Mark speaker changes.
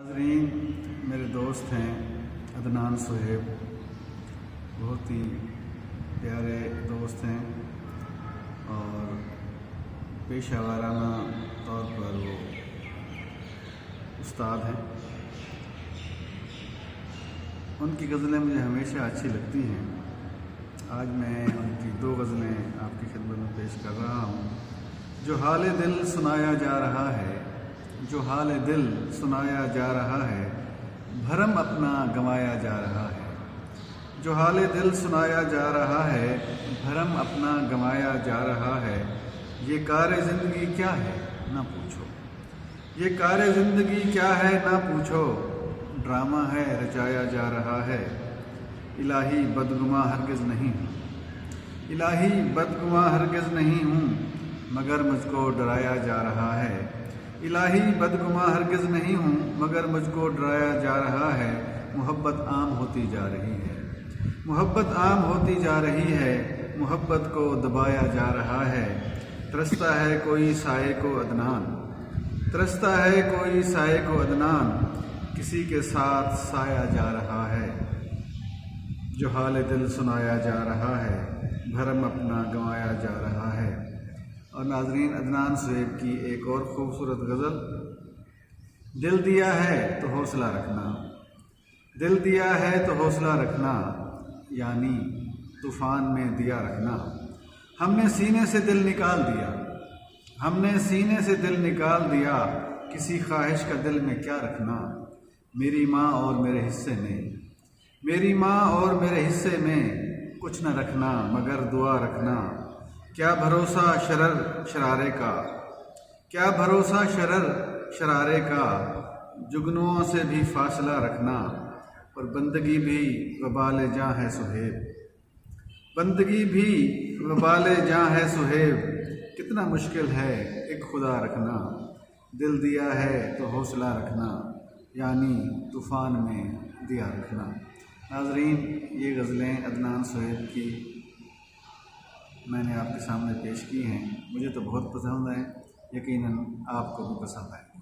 Speaker 1: नाज़रीन, मेरे दोस्त हैं अदनान सुहेब, बहुत ही प्यारे दोस्त हैं और पेशा वाराना तौर पर वो उस्ताद हैं। उनकी गज़लें मुझे हमेशा अच्छी लगती हैं। आज मैं उनकी दो गज़लें आपकी खिदमत में पेश कर रहा हूँ। जो हाल दिल सुनाया जा रहा है, जो हाल दिल सुनाया जा रहा है, भरम अपना गंवाया जा रहा है। जो हाल दिल सुनाया जा रहा है, भरम अपना गंवाया जा रहा है। ये कार ज़िंदगी क्या है ना पूछो, ये कार ज़िंदगी क्या है ना पूछो। ड्रामा है रचाया जा रहा है। इलाही बदगुमा हरगिज़ नहीं हूँ, इलाही बदगुमा हरगिज़ नहीं हूँ, मगर मुझको डराया जा रहा है। इलाही बदगुमा हरगिज़ नहीं हूँ, मगर मुझको डराया जा रहा है। मोहब्बत आम होती जा रही है, मोहब्बत आम होती जा रही है, मोहब्बत को दबाया जा रहा है। तरसता है कोई साए को अदनान, तरसता है कोई साए को अदनान, किसी के साथ साया जा रहा है। जो हाल दिल सुनाया जा रहा है, भरम अपना गंवाया जा रहा है। और नाज़रीन, अदनान सुहेब की एक और ख़ूबसूरत गज़ल। दिल दिया है तो हौसला रखना, दिल दिया है तो हौसला रखना, यानी तूफ़ान में दिया रखना। हमने सीने से दिल निकाल दिया, हमने सीने से दिल निकाल दिया, किसी ख्वाहिश का दिल में क्या रखना। मेरी माँ और मेरे हिस्से में, मेरी माँ और मेरे हिस्से में कुछ न रखना मगर दुआ रखना। क्या भरोसा शरर शरारे का, क्या भरोसा शरर शरारे का, जुगनुओं से भी फासला रखना। और बंदगी भी वबाल जाँ है सुहेब, बंदगी भी वबाल जाँ है सुहेब, कितना मुश्किल है एक खुदा रखना। दिल दिया है तो हौसला रखना, यानी तूफ़ान में दिया रखना। नाज़रीन, ये गज़लें अदनान सुहेब की मैंने आपके सामने पेश की हैं। मुझे तो बहुत पसंद है, यकीनन आपको भी पसंद आएगी।